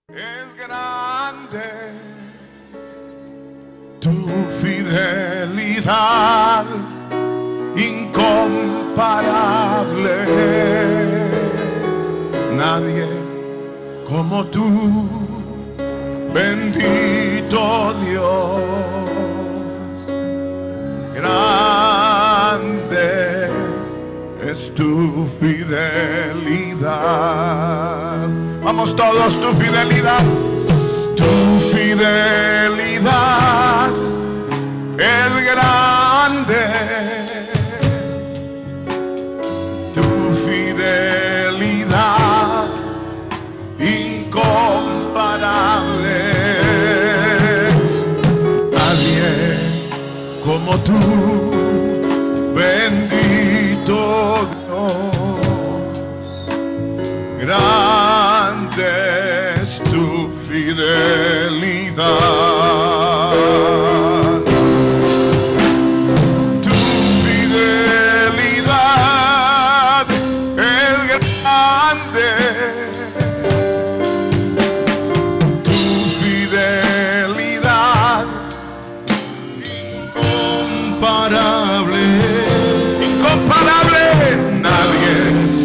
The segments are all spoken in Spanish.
Es grande tu fidelidad, incomparable es. Nadie como tú, bendito Dios. Grande es tu fidelidad. Vamos todos, tu fidelidad. Tu fidelidad es grande. Tu fidelidad incomparable es. Nadie como tú, bendito Dios. Grande es tu fidelidad. Tu fidelidad es grande. Tu fidelidad incomparable. Incomparable. Nadie es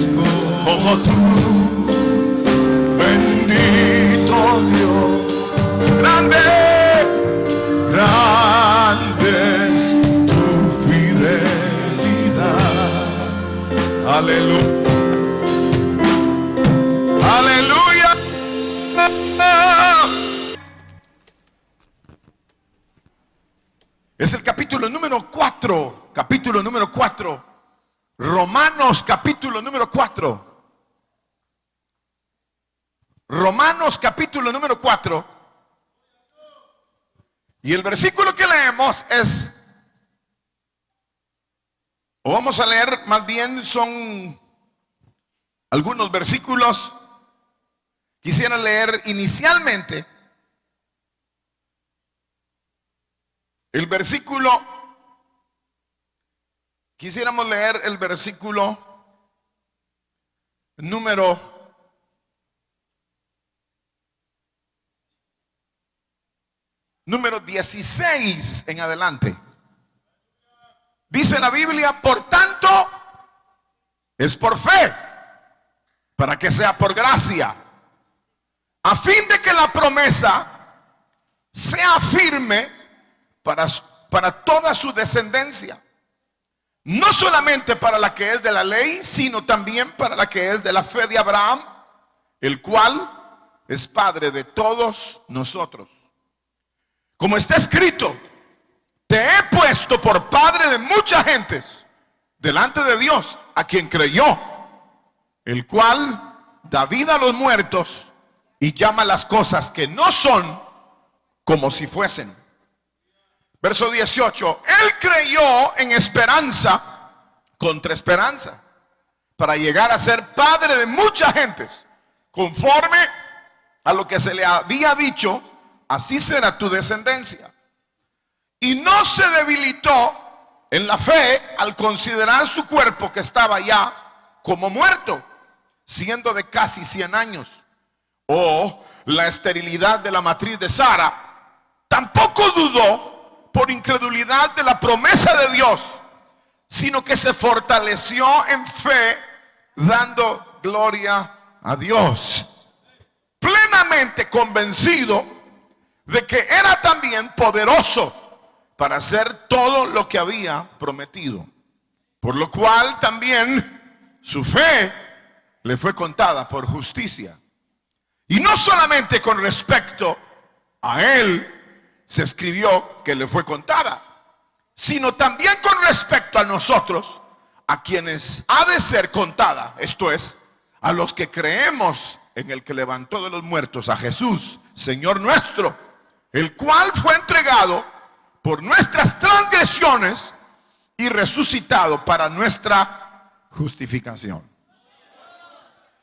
como tú. Dios, grande, grande es tu fidelidad. Aleluya, aleluya. Es el capítulo número 4, Romanos capítulo número 4. Romanos capítulo número 4. Y el versículo que leemos es, o vamos a leer más bien, son algunos versículos. Quisiera leer inicialmente el versículo, quisiéramos leer el versículo número 16 en adelante. Dice la Biblia: por tanto, es por fe, para que sea por gracia, a fin de que la promesa sea firme para toda su descendencia, no solamente para la que es de la ley, sino también para la que es de la fe de Abraham, el cual es padre de todos nosotros. Como está escrito: te he puesto por padre de muchas gentes delante de Dios, a quien creyó, el cual da vida a los muertos y llama las cosas que no son como si fuesen. Verso 18: él creyó en esperanza contra esperanza, para llegar a ser padre de muchas gentes, conforme a lo que se le había dicho: así será tu descendencia. Y no se debilitó en la fe al considerar su cuerpo, que estaba ya como muerto, siendo de casi 100 años. O la esterilidad de la matriz de Sara. Tampoco dudó por incredulidad de la promesa de Dios, sino que se fortaleció en fe, dando gloria a Dios, plenamente convencido de que era también poderoso para hacer todo lo que había prometido. Por lo cual también su fe le fue contada por justicia. Y no solamente con respecto a él se escribió que le fue contada, sino también con respecto a nosotros, a quienes ha de ser contada. Esto es, a los que creemos en el que levantó de los muertos a Jesús, Señor nuestro, el cual fue entregado por nuestras transgresiones y resucitado para nuestra justificación.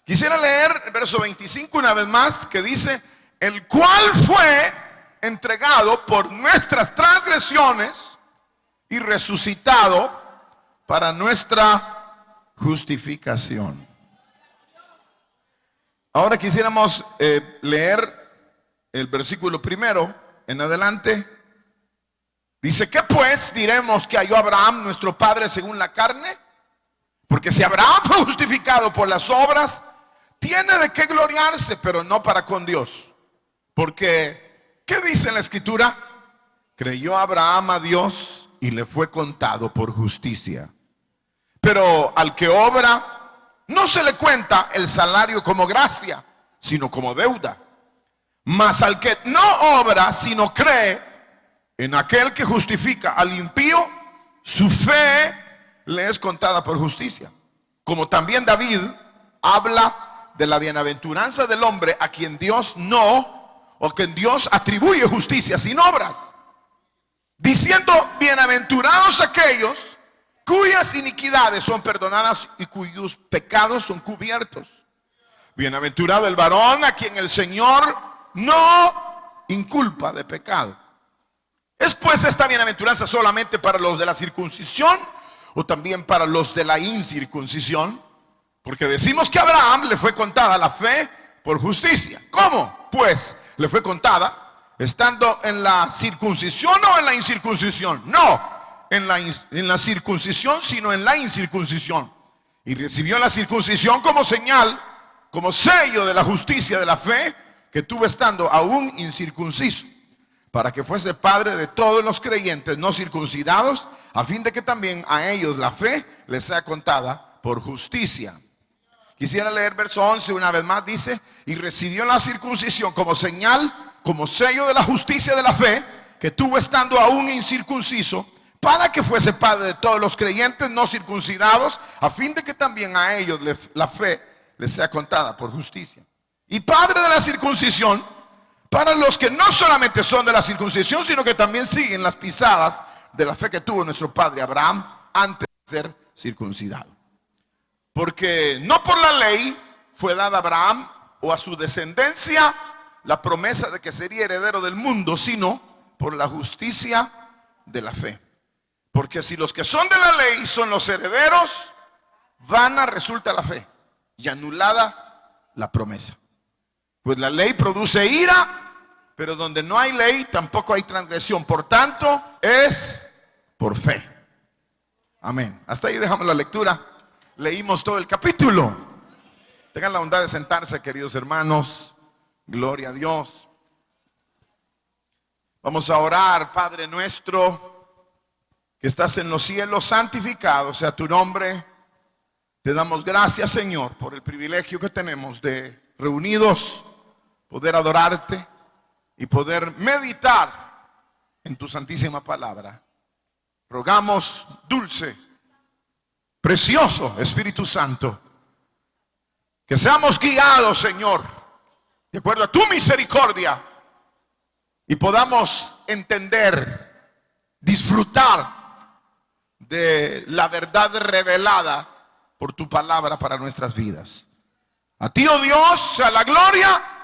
Quisiera leer el verso 25 una vez más, que dice: el cual fue entregado por nuestras transgresiones y resucitado para nuestra justificación. Ahora quisiéramos leer el versículo primero en adelante, dice: ¿qué pues diremos que halló Abraham nuestro padre según la carne? Porque si Abraham fue justificado por las obras, tiene de qué gloriarse, pero no para con Dios. Porque, ¿qué dice en la escritura? Creyó Abraham a Dios y le fue contado por justicia. Pero al que obra, no se le cuenta el salario como gracia, sino como deuda. Mas al que no obra, sino cree en aquel que justifica al impío, su fe le es contada por justicia. Como también David habla de la bienaventuranza del hombre a quien Dios no, o quien Dios atribuye justicia sin obras, diciendo: bienaventurados aquellos cuyas iniquidades son perdonadas y cuyos pecados son cubiertos. Bienaventurado el varón a quien el Señor no inculpa de pecado. ¿Es pues esta bienaventuranza solamente para los de la circuncisión o también para los de la incircuncisión? Porque decimos que a Abraham le fue contada la fe por justicia. ¿Cómo? Pues le fue contada estando en la circuncisión o en la incircuncisión. No en la circuncisión, sino en la incircuncisión. Y recibió la circuncisión como señal, como sello de la justicia de la fe que tuvo estando aún incircunciso, para que fuese padre de todos los creyentes no circuncidados, a fin de que también a ellos la fe les sea contada por justicia. Quisiera leer verso 11 una vez más. Dice: y recibió la circuncisión como señal, como sello de la justicia de la fe que tuvo estando aún incircunciso, para que fuese padre de todos los creyentes no circuncidados, a fin de que también a ellos la fe les sea contada por justicia. Y padre de la circuncisión para los que no solamente son de la circuncisión, sino que también siguen las pisadas de la fe que tuvo nuestro padre Abraham antes de ser circuncidado. Porque no por la ley fue dada a Abraham o a su descendencia la promesa de que sería heredero del mundo, sino por la justicia de la fe. Porque si los que son de la ley son los herederos, vana resulta la fe y anulada la promesa. Pues la ley produce ira, pero donde no hay ley tampoco hay transgresión. Por tanto, es por fe. Amén. Hasta ahí dejamos la lectura. Leímos todo el capítulo. Tengan la bondad de sentarse, queridos hermanos. Gloria a Dios. Vamos a orar. Padre nuestro que estás en los cielos, santificado sea tu nombre. Te damos gracias, Señor, por el privilegio que tenemos de reunidos poder adorarte y poder meditar en tu santísima palabra. Rogamos, dulce, precioso Espíritu Santo, que seamos guiados, Señor, de acuerdo a tu misericordia, y podamos entender, disfrutar de la verdad revelada por tu palabra para nuestras vidas. A ti, oh Dios, sea la gloria,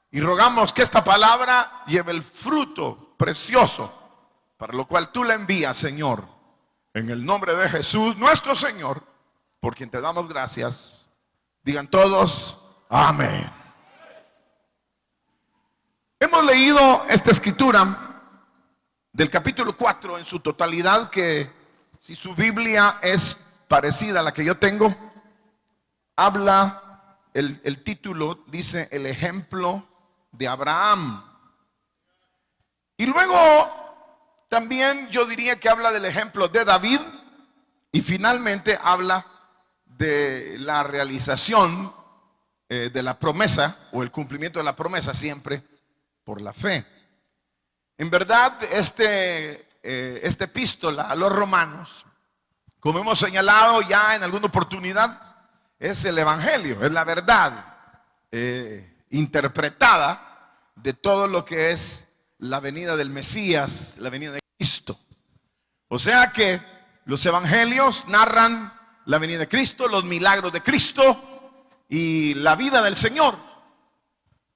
y rogamos que esta palabra lleve el fruto precioso para lo cual tú la envías, Señor, en el nombre de Jesús nuestro Señor, por quien te damos gracias. Digan todos, amén. Hemos leído esta escritura del capítulo 4 en su totalidad, que si su Biblia es parecida a la que yo tengo, habla, el título dice: el ejemplo de Abraham. Y luego también yo diría que habla del ejemplo de David, y finalmente habla de la realización de la promesa, o el cumplimiento de la promesa, siempre por la fe. En verdad, esta epístola a los romanos, como hemos señalado ya en alguna oportunidad, es el evangelio, es la verdad interpretada de todo lo que es la venida del Mesías, la venida de Cristo. O sea que los evangelios narran la venida de Cristo, los milagros de Cristo y la vida del Señor.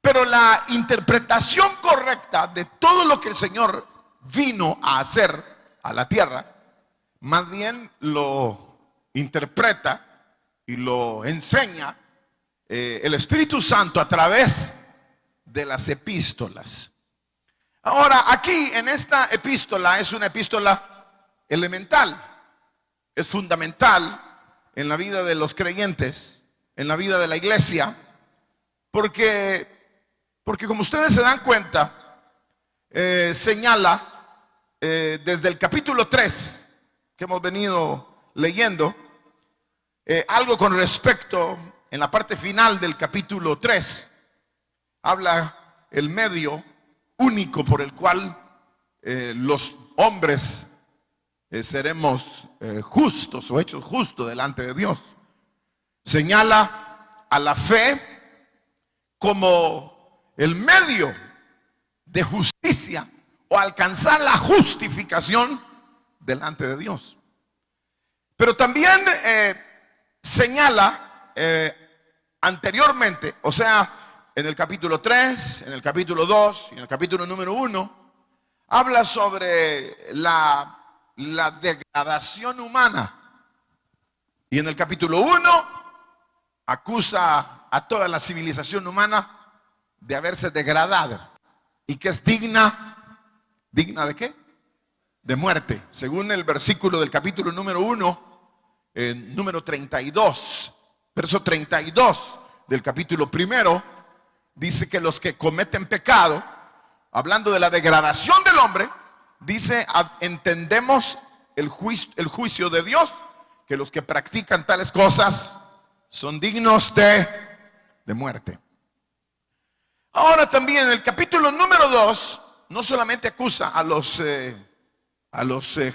Pero la interpretación correcta de todo lo que el Señor vino a hacer a la tierra, más bien lo interpreta y lo enseña el Espíritu Santo a través de las epístolas. Ahora, aquí en esta epístola es una epístola elemental, es fundamental en la vida de los creyentes, en la vida de la iglesia, porque como ustedes se dan cuenta, señala desde el capítulo 3 que hemos venido leyendo, algo con respecto en la parte final del capítulo 3, habla el medio único por el cual los hombres seremos justos o hechos justos delante de Dios. Señala a la fe como el medio de justicia o alcanzar la justificación delante de Dios. Pero también señala anteriormente, o sea, en el capítulo 3, en el capítulo 2 y en el capítulo número 1, habla sobre la degradación humana. Y en el capítulo 1 acusa a toda la civilización humana de haberse degradado y que es digna ¿de qué? De muerte. Según el versículo del capítulo número 1, número 32, verso 32 del capítulo primero, dice que los que cometen pecado, hablando de la degradación del hombre, dice, entendemos el juicio de Dios, que los que practican tales cosas son dignos de muerte. Ahora también en el capítulo número 2, no solamente acusa a los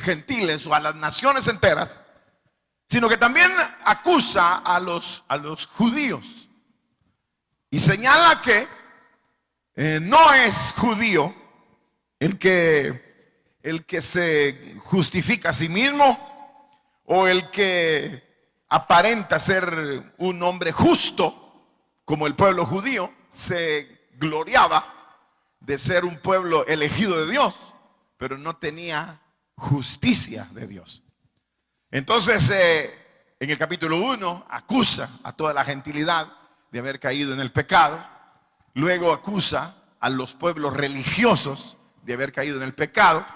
gentiles o a las naciones enteras, sino que también acusa a los judíos. Y señala que no es judío el que se justifica a sí mismo o el que aparenta ser un hombre justo, como el pueblo judío se gloriaba de ser un pueblo elegido de Dios, pero no tenía justicia de Dios. Entonces, en el capítulo 1 acusa a toda la gentilidad de haber caído en el pecado. Luego acusa a los pueblos religiosos de haber caído en el pecado.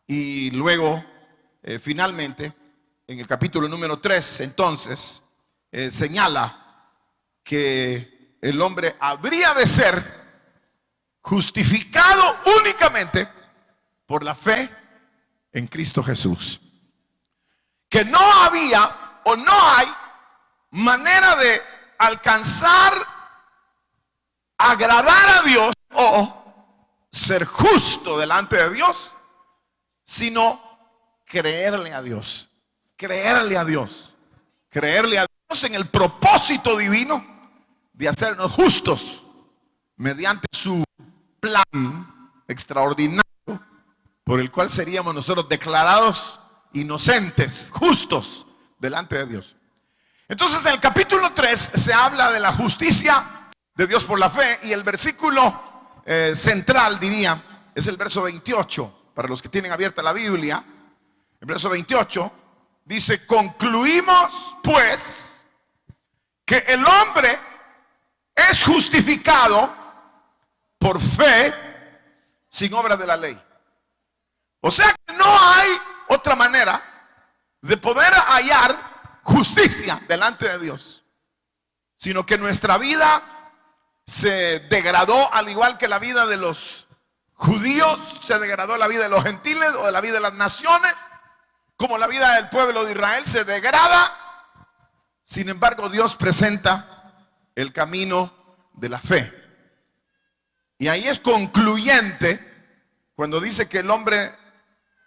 Y luego, finalmente, en el capítulo número 3, entonces, señala que el hombre habría de ser justificado únicamente por la fe en Cristo Jesús. Que no había o no hay manera de alcanzar, agradar a Dios o ser justo delante de Dios, sino creerle a Dios, creerle a Dios, creerle a Dios en el propósito divino de hacernos justos mediante su plan extraordinario por el cual seríamos nosotros declarados inocentes, justos delante de Dios. Entonces en el capítulo 3 se habla de la justicia de Dios por la fe, y el versículo central, diría, es el verso 28. Para los que tienen abierta la Biblia, el verso 28 dice: concluimos pues que el hombre es justificado por fe sin obras de la ley. O sea que no hay otra manera de poder hallar justicia delante de Dios, sino que nuestra vida se degradó, al igual que la vida de los judíos, se degradó la vida de los gentiles o de la vida de las naciones, como la vida del pueblo de Israel se degrada. Sin embargo, Dios presenta el camino de la fe. Y ahí es concluyente cuando dice que el hombre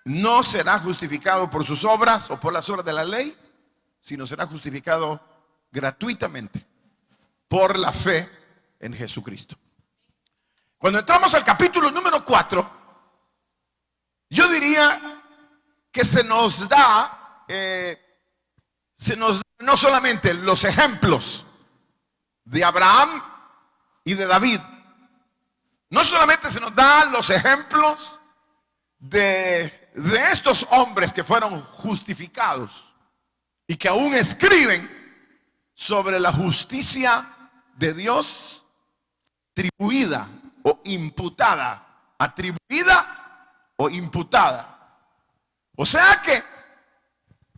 no será justificado por sus obras o por las obras de la ley, sino será justificado gratuitamente por la fe en Jesucristo. Cuando entramos al capítulo número 4, yo diría que se nos da no solamente los ejemplos de Abraham y de David, no solamente se nos dan los ejemplos de estos hombres que fueron justificados y que aún escriben sobre la justicia de Dios, atribuida o imputada. Atribuida o imputada. O sea que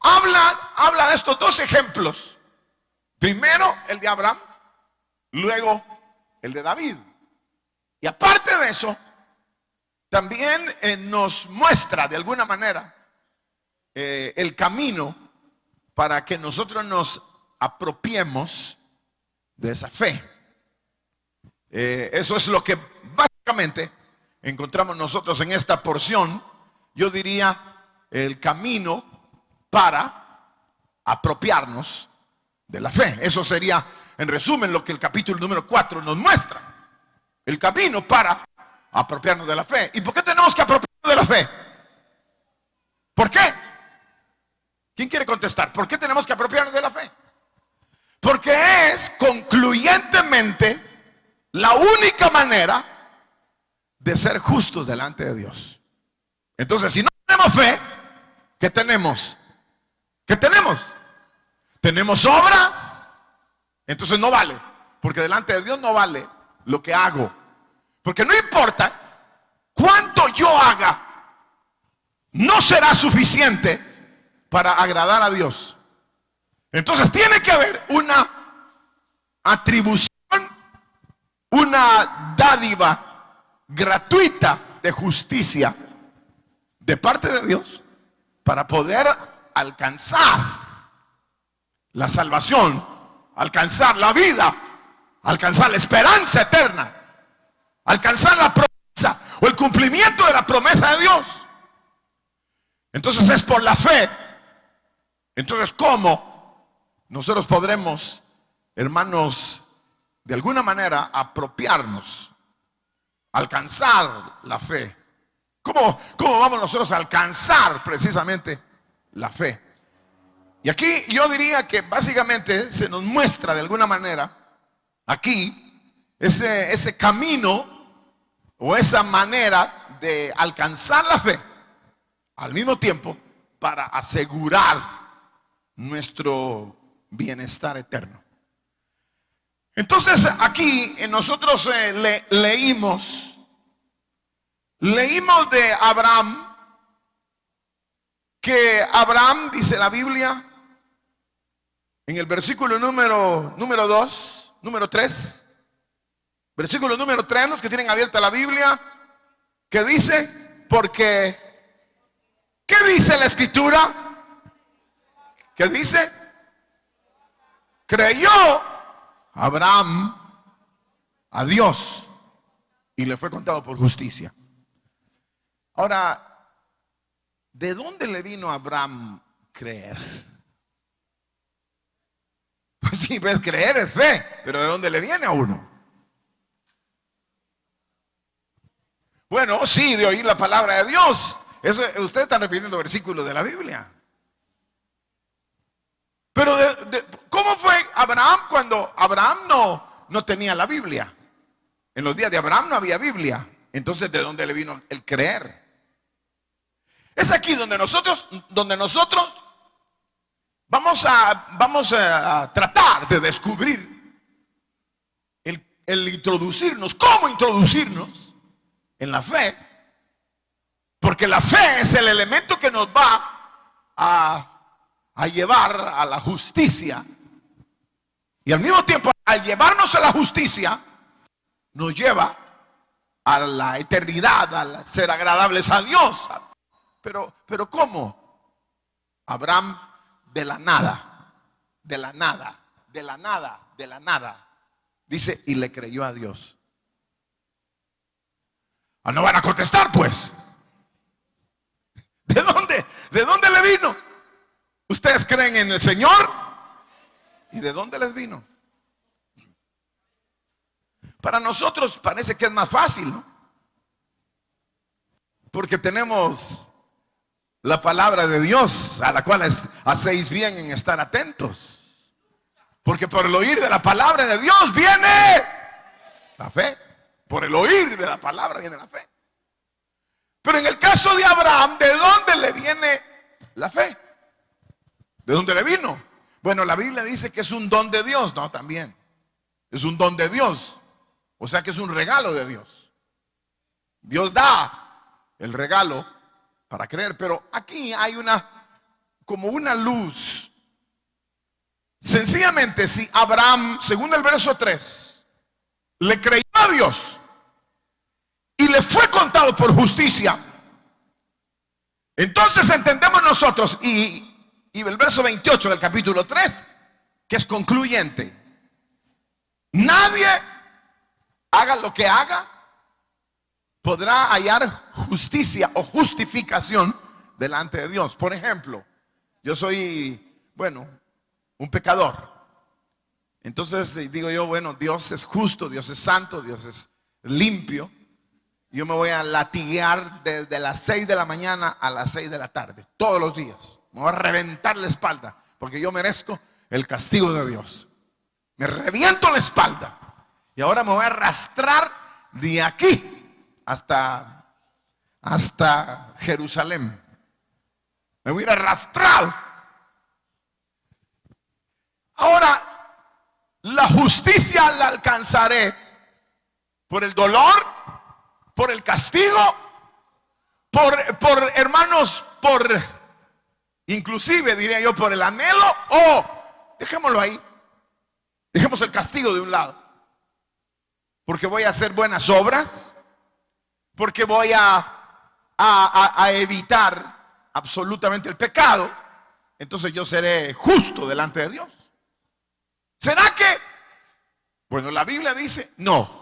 habla de estos dos ejemplos. Primero el de Abraham, luego el de David. Y aparte de eso, también nos muestra de alguna manera el camino para que nosotros nos apropiemos de esa fe. Eso es lo que básicamente encontramos nosotros en esta porción. Yo diría el camino para apropiarnos de la fe. Eso sería en resumen lo que el capítulo número 4 nos muestra. El camino para apropiarnos de la fe. ¿Y por qué tenemos que apropiarnos de la fe? ¿Por qué? ¿Quién quiere contestar? ¿Por qué tenemos que apropiarnos de la fe? Porque es concluyentemente la única manera de ser justos delante de Dios. Entonces, si no tenemos fe, ¿qué tenemos? ¿Qué tenemos? Tenemos obras. Entonces no vale, porque delante de Dios no vale lo que hago. Porque no importa cuánto yo haga, no será suficiente para agradar a Dios. Entonces tiene que haber una atribución, una dádiva gratuita de justicia de parte de Dios para poder alcanzar la salvación, alcanzar la vida, alcanzar la esperanza eterna, alcanzar la promesa o el cumplimiento de la promesa de Dios. Entonces es por la fe. Entonces, ¿cómo nosotros podremos, hermanos, de alguna manera apropiarnos, alcanzar la fe? ¿Cómo vamos nosotros a alcanzar precisamente la fe? Y aquí yo diría que básicamente se nos muestra de alguna manera aquí ese camino o esa manera de alcanzar la fe al mismo tiempo para asegurar nuestro bienestar eterno. Entonces aquí nosotros leímos de Abraham, que Abraham, dice la Biblia en el versículo número 3, versículo número 3, los que tienen abierta la Biblia, que dice, porque ¿qué dice la escritura? ¿Qué dice? Creyó Abraham a Dios y le fue contado por justicia. Ahora, ¿de dónde le vino a Abraham creer? Pues sí, pues creer es fe, pero ¿de dónde le viene a uno? Bueno, sí, de oír la palabra de Dios. Eso, ustedes están repitiendo versículos de la Biblia. Pero ¿cómo fue Abraham cuando Abraham no tenía la Biblia? En los días de Abraham no había Biblia. Entonces, ¿de dónde le vino el creer? Es aquí donde nosotros vamos a tratar de descubrir el introducirnos, cómo introducirnos en la fe. Porque la fe es el elemento que nos va a llevar a la justicia. Y al mismo tiempo, al llevarnos a la justicia, nos lleva a la eternidad, a ser agradables a Dios. Pero ¿cómo? Abraham de la nada, dice, y le creyó a Dios. No van a contestar, pues. ¿De dónde le vino? ¿Ustedes creen en el Señor? ¿Y de dónde les vino? Para nosotros parece que es más fácil, ¿no? Porque tenemos la palabra de Dios, a la cual hacéis bien en estar atentos. Porque por el oír de la palabra de Dios viene la fe. Por el oír de la palabra viene la fe. Pero en el caso de Abraham, ¿de dónde le viene la fe? ¿De dónde le vino? Bueno, la Biblia dice que es un don de Dios. No, también es un don de Dios. O sea que es un regalo de Dios. Dios da el regalo para creer, pero aquí hay como una luz. Sencillamente, si Abraham, según el verso 3, le creyó a Dios y le fue contado por justicia, entonces entendemos nosotros, y el verso 28 del capítulo 3, que es concluyente: nadie, haga lo que haga, podrá hallar justicia o justificación delante de Dios. Por ejemplo, yo soy, un pecador. Entonces digo yo, Dios es justo, Dios es santo, Dios es limpio. Yo me voy a latiguear desde las 6 de la mañana a las 6 de la tarde, todos los días. Me voy a reventar la espalda, porque yo merezco el castigo de Dios. Me reviento la espalda. Y ahora me voy a arrastrar de aquí hasta Jerusalén. Me voy a ir arrastrado. Ahora, la justicia la alcanzaré por el dolor, por el castigo, por hermanos, inclusive diría yo, por el anhelo, o dejémoslo ahí, dejemos el castigo de un lado, porque voy a hacer buenas obras, porque voy a evitar absolutamente el pecado, entonces yo seré justo delante de Dios. ¿Será que? La Biblia dice, no.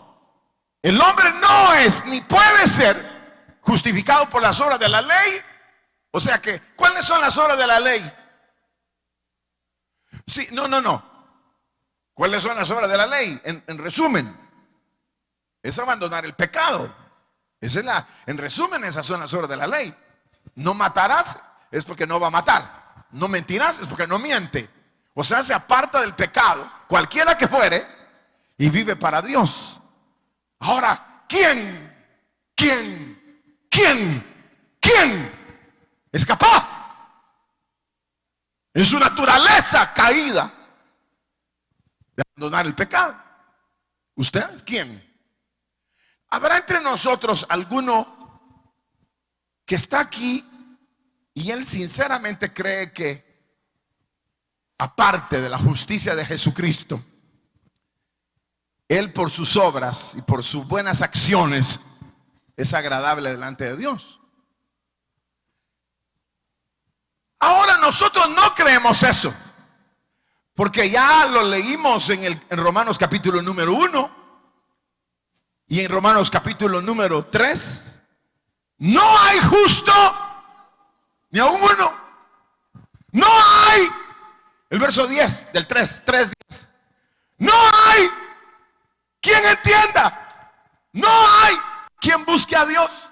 El hombre no es ni puede ser justificado por las obras de la ley. O sea que, ¿cuáles son las obras de la ley? Sí, no. ¿Cuáles son las obras de la ley? En resumen, es abandonar el pecado. En resumen, esas son las obras de la ley. No matarás, es porque no va a matar. No mentirás, es porque no miente. O sea, se aparta del pecado, cualquiera que fuere, y vive para Dios. Ahora, ¿quién es capaz en su naturaleza caída de abandonar el pecado? ¿Ustedes? ¿Quién? ¿Habrá entre nosotros alguno que está aquí y él sinceramente cree que, aparte de la justicia de Jesucristo, él por sus obras y por sus buenas acciones es agradable delante de Dios? Ahora nosotros no creemos eso, porque ya lo leímos en Romanos capítulo número 1 y en Romanos capítulo número 3. No hay justo ni aún uno. No hay, el verso 10 del 3:10. No hay quien entienda. No hay quien busque a Dios.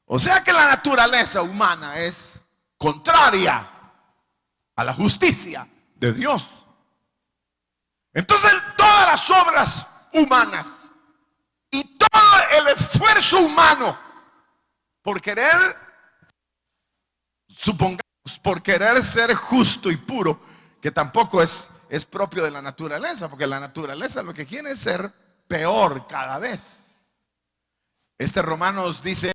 O sea que la naturaleza humana es contraria a la justicia de Dios. Entonces todas las obras humanas y todo el esfuerzo humano por querer, supongamos, por querer ser justo y puro, que tampoco es propio de la naturaleza, porque la naturaleza lo que quiere es ser peor cada vez. Romanos dice